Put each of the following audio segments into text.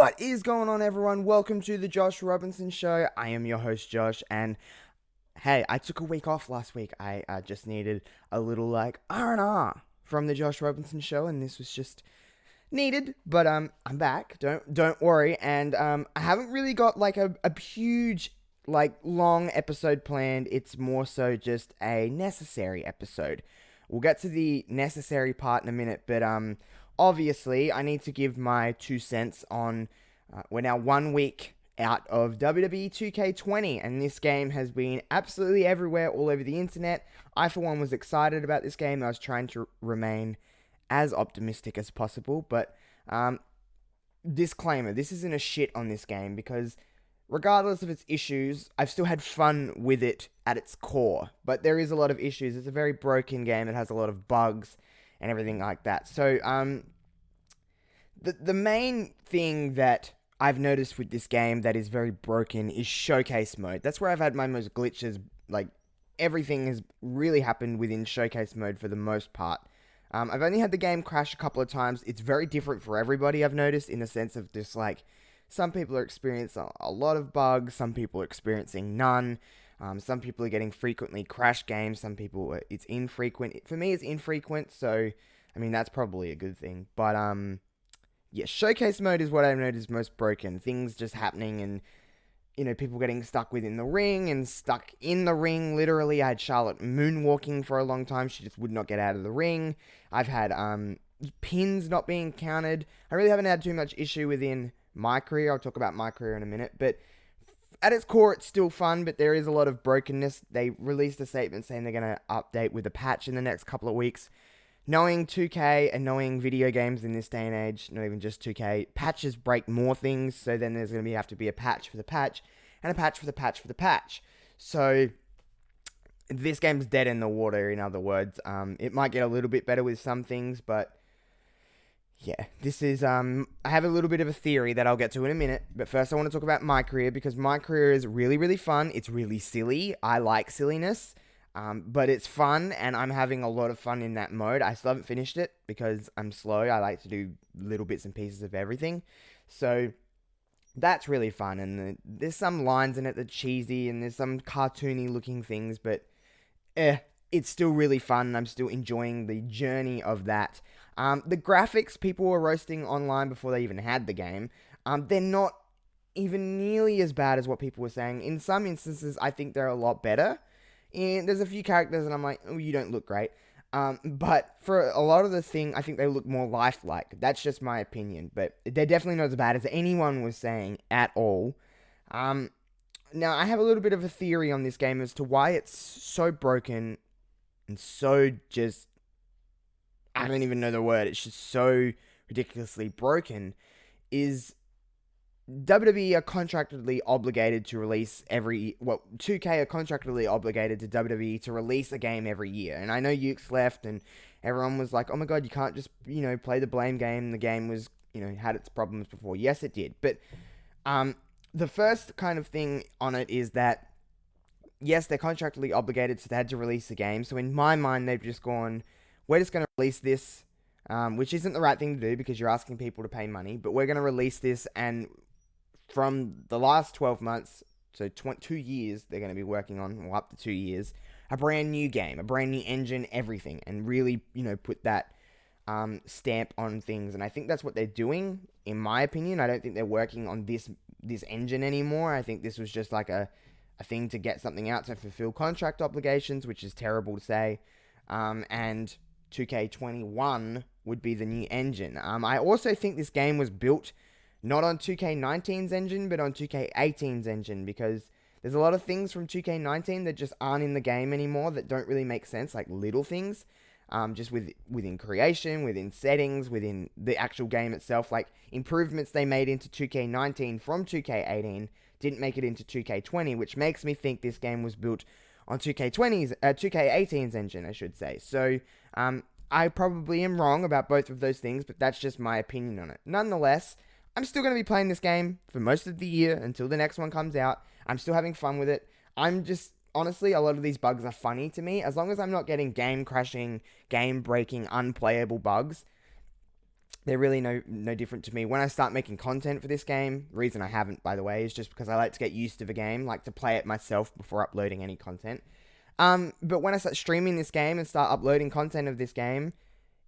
What is going on, everyone? Welcome to the Josh Robinson Show. I am your host, Josh, and hey, I took a week off last week. I just needed a little R&R from the Josh Robinson Show, and this was just needed. But I'm back. Don't worry, and I haven't really got a huge long episode planned. It's more so just a necessary episode. We'll get to the necessary part in a minute, but obviously, I need to give my 2 cents on. We're now 1 week out of WWE2K20, and this game has been absolutely everywhere, all over the internet. I, for one, was excited about this game. I was trying to remain as optimistic as possible, but disclaimer: this isn't a shit on this game because, regardless of its issues, I've still had fun with it at its core. But there is a lot of issues. It's a very broken game. It has a lot of bugs and everything like that. So, the main thing that I've noticed with this game that is very broken is showcase mode. That's where I've had my most glitches. Everything has really happened within showcase mode for the most part. I've only had the game crash a couple of times. It's very different for everybody, I've noticed, in the sense of just some people are experiencing a lot of bugs, some people are experiencing none. Some people are getting frequently crash games. Some people, it's infrequent. For me, it's infrequent, so, I mean, that's probably a good thing. But, yeah, showcase mode is what I've noticed most broken. Things just happening and, people getting stuck within the ring and stuck in the ring, literally. I had Charlotte moonwalking for a long time. She just would not get out of the ring. I've had, pins not being counted. I really haven't had too much issue within my career. I'll talk about my career in a minute, but at its core, it's still fun, but there is a lot of brokenness. They released a statement saying they're going to update with a patch in the next couple of weeks. Knowing 2K and knowing video games in this day and age, not even just 2K, patches break more things, so then there's going to have to be a patch for the patch, and a patch for the patch for the patch. So, this game's dead in the water, in other words. It might get a little bit better with some things, but yeah, this is, I have a little bit of a theory that I'll get to in a minute, but first I want to talk about my career, because my career is really, really fun. It's really silly. I like silliness, but it's fun, and I'm having a lot of fun in that mode. I still haven't finished it, because I'm slow. I like to do little bits and pieces of everything, so that's really fun, and there's some lines in it that are cheesy, and there's some cartoony looking things, but it's still really fun, and I'm still enjoying the journey of that. The graphics, people were roasting online before they even had the game. They're not even nearly as bad as what people were saying. In some instances, I think they're a lot better. And there's a few characters and I'm like, oh, you don't look great. But for a lot of the thing, I think they look more lifelike. That's just my opinion. But they're definitely not as bad as anyone was saying at all. Now, I have a little bit of a theory on this game as to why it's so broken and so just, I don't even know the word, it's just so ridiculously broken, is WWE are contractually obligated to release 2K are contractually obligated to WWE to release a game every year. And I know Ukes left and everyone was like, oh my god, you can't just, play the blame game. The game was, had its problems before. Yes, it did. But the first kind of thing on it is that, yes, they're contractually obligated, so they had to release the game. So in my mind, they've just gone, we're just going to release this, which isn't the right thing to do because you're asking people to pay money, but we're going to release this, and from the last 12 months, so 2 years, they're going to be working on, well, up to 2 years, a brand new game, a brand new engine, everything, and really, put that stamp on things. And I think that's what they're doing, in my opinion. I don't think they're working on this engine anymore. I think this was just like a thing to get something out to fulfill contract obligations, which is terrible to say. And 2K21 would be the new engine. I also think this game was built not on 2K19's engine, but on 2K18's engine, because there's a lot of things from 2K19 that just aren't in the game anymore that don't really make sense, like little things, just within creation, within settings, within the actual game itself, like improvements they made into 2K19 from 2K18 didn't make it into 2K20, which makes me think this game was built on 2K18's engine, I should say. So, I probably am wrong about both of those things, but that's just my opinion on it. Nonetheless, I'm still going to be playing this game for most of the year until the next one comes out. I'm still having fun with it. I'm just, honestly, a lot of these bugs are funny to me. As long as I'm not getting game crashing, game breaking, unplayable bugs, They're really no different to me. When I start making content for this game, reason I haven't, by the way, is just because I like to get used to the game, like to play it myself before uploading any content. But when I start streaming this game and start uploading content of this game,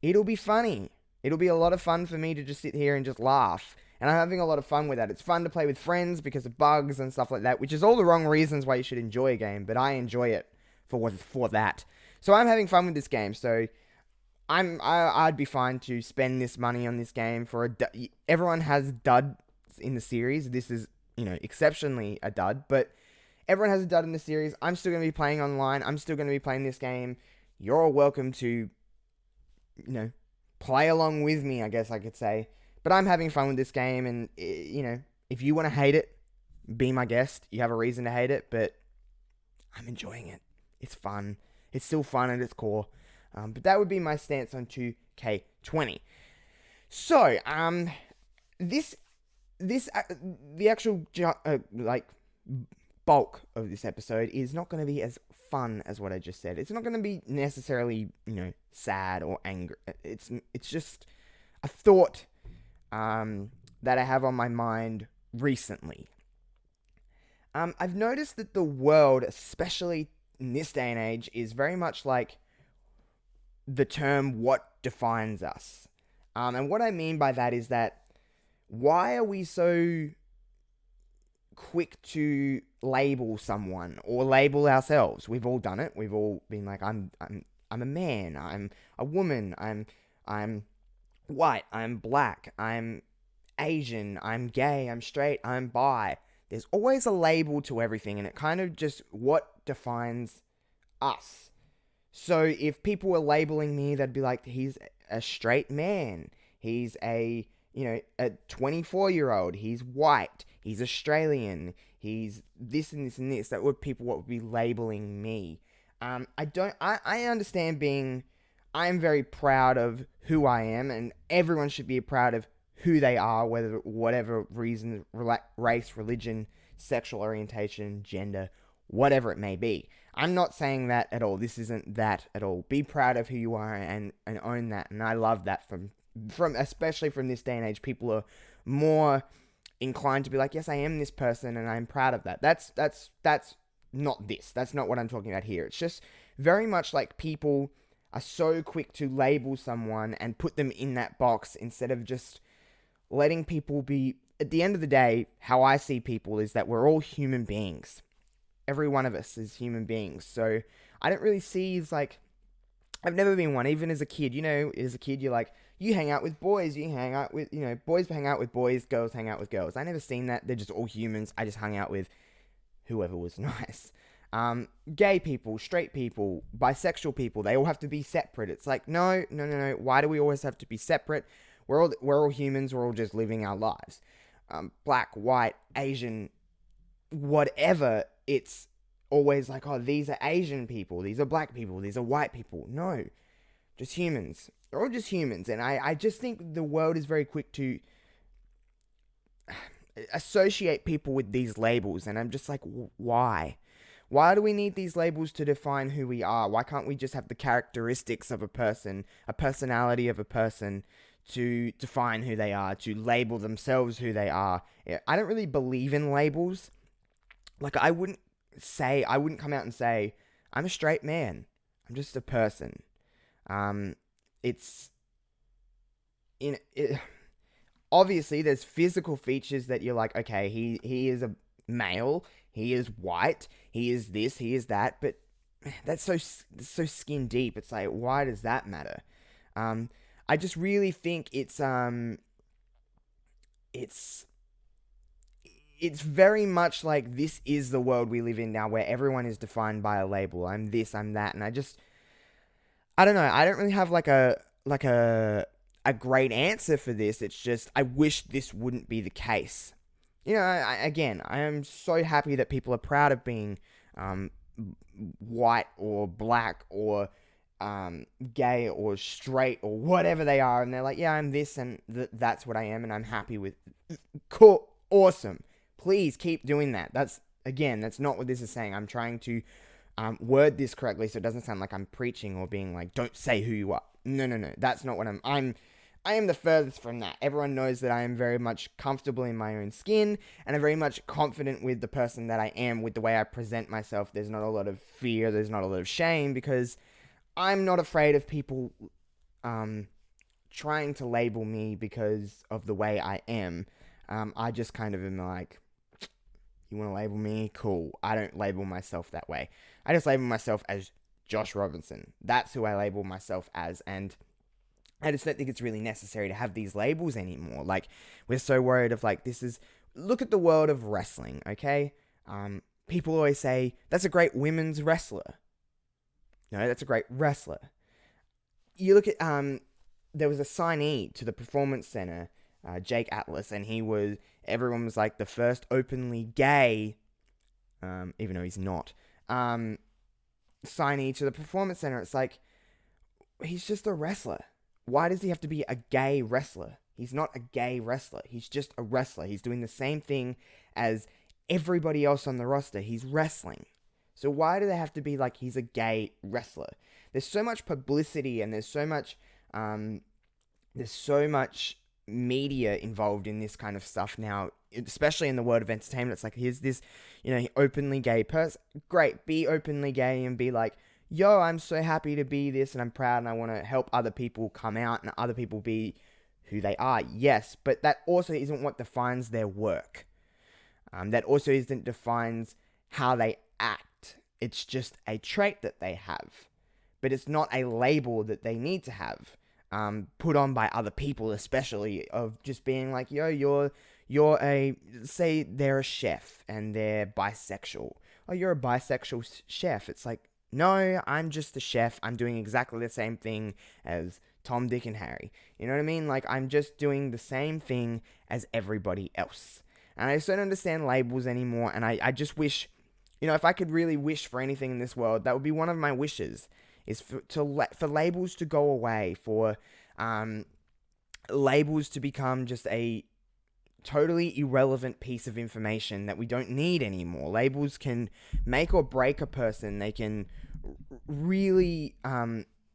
it'll be funny. It'll be a lot of fun for me to just sit here and just laugh. And I'm having a lot of fun with that. It's fun to play with friends because of bugs and stuff like that, which is all the wrong reasons why you should enjoy a game, but I enjoy it for that. So I'm having fun with this game. So I'd be fine to spend this money on this game for everyone has duds in the series. This is, exceptionally a dud, but everyone has a dud in the series. I'm still going to be playing online. I'm still going to be playing this game. You're all welcome to, play along with me, I guess I could say. But I'm having fun with this game, and, if you want to hate it, be my guest. You have a reason to hate it, but I'm enjoying it. It's fun. It's still fun at its core. But that would be my stance on 2K20. So, the actual, bulk of this episode is not going to be as fun as what I just said. It's not going to be necessarily, sad or angry. It's just a thought that I have on my mind recently. I've noticed that the world, especially in this day and age, is very much like the term "what defines us." And what I mean by that is that why are we so quick to label someone or label ourselves? We've all done it. We've all been like, I'm a man. I'm a woman. I'm white. I'm black. I'm Asian. I'm gay. I'm straight. I'm bi. There's always a label to everything, and it kind of just what defines us. So if people were labeling me, they'd be like, he's a straight man. He's a 24-year-old. He's white. He's Australian. He's this and this and this. That would people what would be labeling me. I understand I'm very proud of who I am, and everyone should be proud of who they are, whatever reason, race, religion, sexual orientation, gender, whatever it may be. I'm not saying that at all. This isn't that at all. Be proud of who you are and own that. And I love that from especially from this day and age. People are more inclined to be like, yes, I am this person and I'm proud of that. That's not this. That's not what I'm talking about here. It's just very much like people are so quick to label someone and put them in that box instead of just letting people be. At the end of the day, how I see people is that we're all human beings. Every one of us is human beings. So I don't really see as like, I've never been one, even as a kid. As a kid, you're like, you hang out with boys, you hang out with, boys hang out with boys, girls hang out with girls. I never seen that. They're just all humans. I just hung out with whoever was nice. Gay people, straight people, bisexual people, they all have to be separate. It's like, no. Why do we always have to be separate? We're all humans. We're all just living our lives. Black, white, Asian, whatever. It's always like, oh, these are Asian people, these are black people, these are white people. No, just humans. They're all just humans. And I just think the world is very quick to associate people with these labels. And I'm just like, why? Why do we need these labels to define who we are? Why can't we just have the characteristics of a person, a personality of a person to define who they are, to label themselves who they are? I don't really believe in labels. Like, I wouldn't come out and say, I'm a straight man. I'm just a person. Obviously, there's physical features that you're like, okay, he is a male, he is white, he is this, he is that, but that's so skin deep. It's like, why does that matter? I just really think it's very much like this is the world we live in now, where everyone is defined by a label. I'm this, I'm that, and I don't know. I don't really have like a great answer for this. It's just I wish this wouldn't be the case. I am so happy that people are proud of being white or black or gay or straight or whatever they are, and they're like, yeah, I'm this and that's what I am, and I'm happy with. Cool, awesome. Please keep doing that. That's not what this is saying. I'm trying to word this correctly so it doesn't sound like I'm preaching or being like, don't say who you are. No. That's not what I am the furthest from that. Everyone knows that I am very much comfortable in my own skin, and I'm very much confident with the person that I am, with the way I present myself. There's not a lot of fear, there's not a lot of shame, because I'm not afraid of people um, trying to label me because of the way I am. I just kind of am like, you want to label me? Cool. I don't label myself that way. I just label myself as Josh Robinson. That's who I label myself as, and I just don't think it's really necessary to have these labels anymore. Like, we're so worried of, like, this is... Look at the world of wrestling, okay? People always say, that's a great women's wrestler. No, that's a great wrestler. You look at... There was a signee to the Performance Center, Jake Atlas, and he was... Everyone was like, the first openly gay, even though he's not, signee to the Performance Center. It's like, he's just a wrestler. Why does he have to be a gay wrestler? He's not a gay wrestler. He's just a wrestler. He's doing the same thing as everybody else on the roster. He's wrestling. So why do they have to be like he's a gay wrestler? There's so much publicity, and there's so much media involved in this kind of stuff now, especially in the world of entertainment. It's like, here's this, openly gay person. Great, be openly gay and be like, yo, I'm so happy to be this, and I'm proud, and I want to help other people come out and other people be who they are. Yes, but that also isn't what defines their work. That also isn't defines how they act. It's just a trait that they have. But it's not a label that they need to have. Put on by other people, especially, of just being like, yo, you're a... Say they're a chef and they're bisexual. Oh, you're a bisexual chef. It's like, no, I'm just a chef. I'm doing exactly the same thing as Tom, Dick, and Harry. You know what I mean? Like, I'm just doing the same thing as everybody else. And I just don't understand labels anymore. And I just wish, if I could really wish for anything in this world, that would be one of my wishes, is for labels to go away, for labels to become just a totally irrelevant piece of information that we don't need anymore. Labels can make or break a person. They can really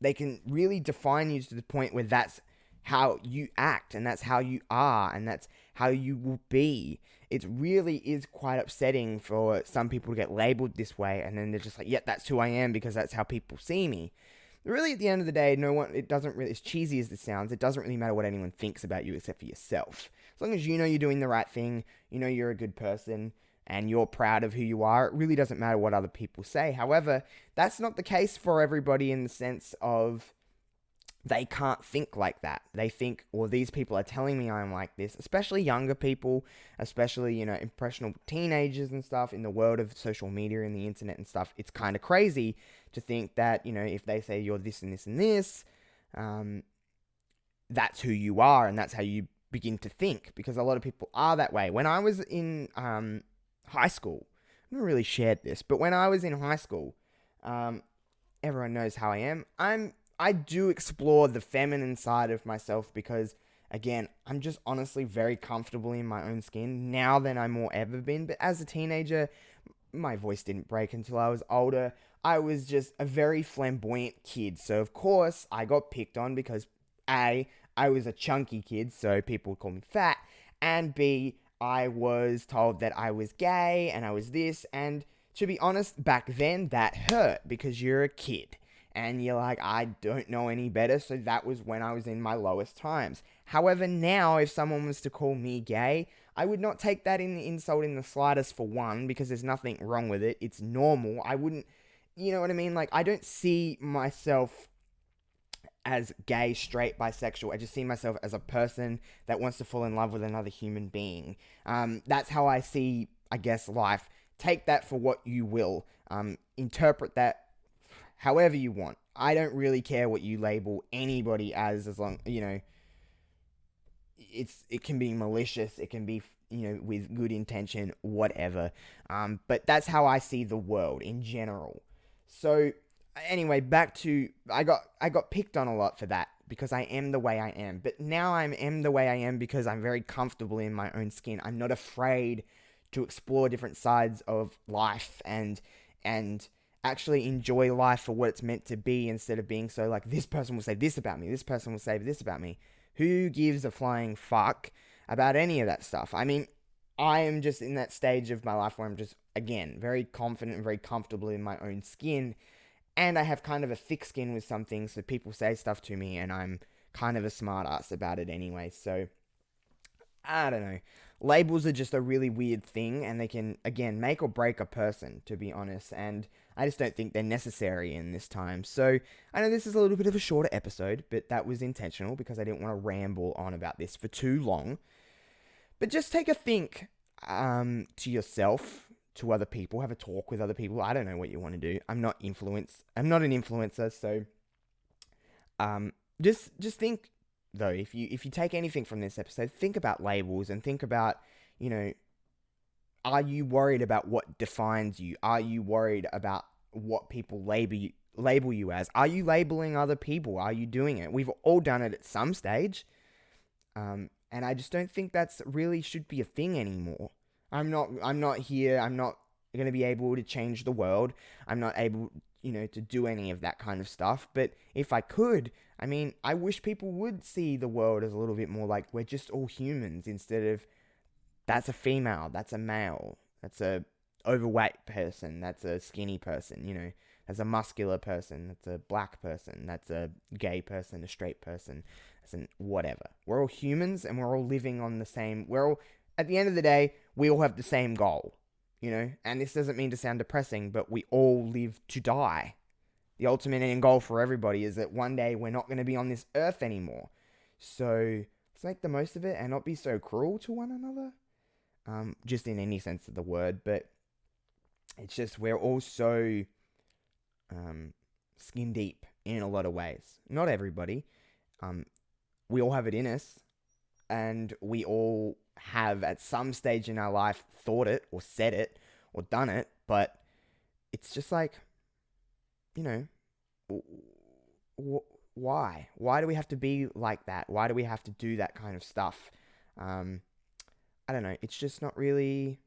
define you to the point where that's how you act, and that's how you are, and that's how you will be. It really is quite upsetting for some people to get labeled this way, and then they're just like, yeah, that's who I am because that's how people see me. Really, at the end of the day, it doesn't really, as cheesy as this sounds, it doesn't really matter what anyone thinks about you except for yourself. As long as you know you're doing the right thing, you know you're a good person, and you're proud of who you are, it really doesn't matter what other people say. However, that's not the case for everybody, in the sense of they can't think like that. They think, well, these people are telling me I'm like this, especially younger people, especially, impressionable teenagers and stuff. In the world of social media and the internet and stuff, it's kind of crazy to think that, if they say you're this and this and this, that's who you are, and that's how you begin to think, because a lot of people are that way. When I was in high school, I haven't really shared this, but when I was in high school, everyone knows how I am. I do explore the feminine side of myself because, again, I'm just honestly very comfortable in my own skin now than I more ever been. But as a teenager, my voice didn't break until I was older. I was just a very flamboyant kid. So, of course, I got picked on because, A, I was a chunky kid, so people would call me fat. And B, I was told that I was gay and I was this. And to be honest, back then, that hurt because you're a kid. And you're like, I don't know any better, so that was when I was in my lowest times. However, now, if someone was to call me gay, I would not take that in the insult in the slightest, for one, because there's nothing wrong with it. It's normal. I wouldn't, you know what I mean? Like, I don't see myself as gay, straight, bisexual. I just see myself as a person that wants to fall in love with another human being. That's how I see, I guess, life. Take that for what you will. Interpret that however you want. I don't really care what you label anybody as long, it can be malicious, it can be, with good intention, whatever. But that's how I see the world in general. So, anyway, back to, I got picked on a lot for that, because I am the way I am. But now I am the way I am because I'm very comfortable in my own skin. I'm not afraid to explore different sides of life and actually enjoy life for what it's meant to be, instead of being so like, this person will say this about me, this person will say this about me. Who gives a flying fuck about any of that stuff? I mean, I am just in that stage of my life where I'm just, again, very confident and very comfortable in my own skin. And I have kind of a thick skin with some things, so people say stuff to me, and I'm kind of a smart ass about it anyway. So, I don't know. Labels are just a really weird thing, and they can, again, make or break a person, to be honest. And I just don't think they're necessary in this time. So, I know this is a little bit of a shorter episode, but that was intentional because I didn't want to ramble on about this for too long. But just take a think to yourself, to other people, have a talk with other people. I don't know what you want to do. I'm not an influencer, so just think though. If you take anything from this episode, think about labels and think about, you know, are you worried about what defines you? Are you worried about what people label you as? Are you labeling other people? Are you doing it? We've all done it at some stage. And I just don't think that's really should be a thing anymore. I'm not here. I'm not going to be able to change the world. I'm not able, to do any of that kind of stuff. But if I could, I mean, I wish people would see the world as a little bit more like we're just all humans instead of that's a female, that's a male, that's a overweight person, that's a skinny person, that's a muscular person, that's a black person, that's a gay person, a straight person, that's an whatever. We're all humans and we're all living on the same, at the end of the day, we all have the same goal, and this doesn't mean to sound depressing, but we all live to die. The ultimate end goal for everybody is that one day we're not going to be on this earth anymore. So let's make the most of it and not be so cruel to one another. Just in any sense of the word, but it's just we're all so skin deep in a lot of ways. Not everybody. We all have it in us, and we all have at some stage in our life thought it or said it or done it, but it's just like, why? Why do we have to be like that? Why do we have to do that kind of stuff? I don't know. It's just not really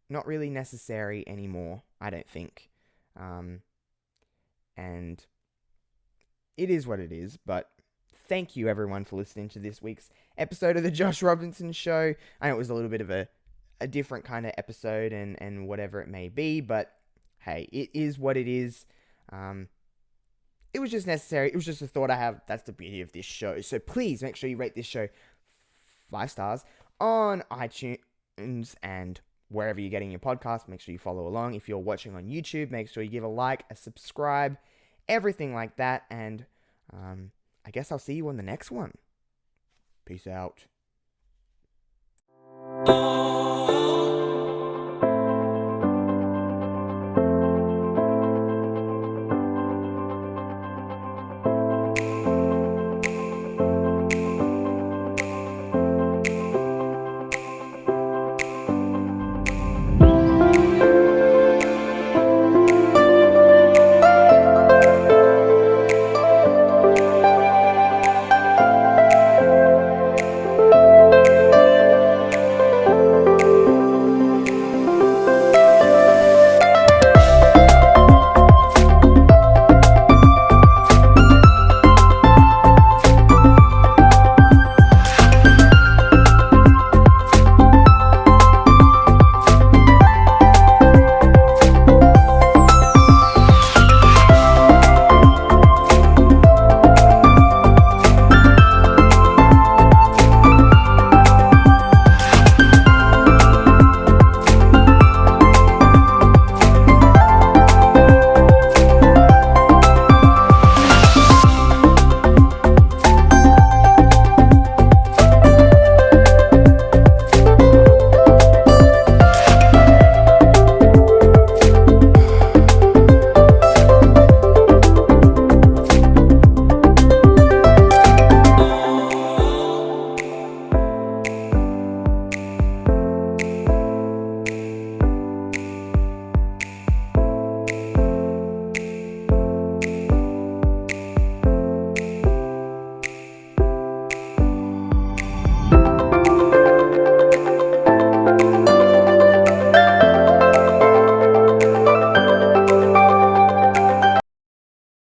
necessary anymore, I don't think. And it is what it is, but thank you everyone for listening to this week's episode of the Josh Robinson Show. I know it was a little bit of a different kind of episode and whatever it may be, but hey, it is what it is. It was just necessary. It was just a thought I have. That's the beauty of this show. So please make sure you rate this show 5 stars on iTunes and wherever you're getting your podcast. Make sure you follow along. If you're watching on YouTube, make sure you give a like, a subscribe, everything like that. And I guess I'll see you on the next one. Peace out.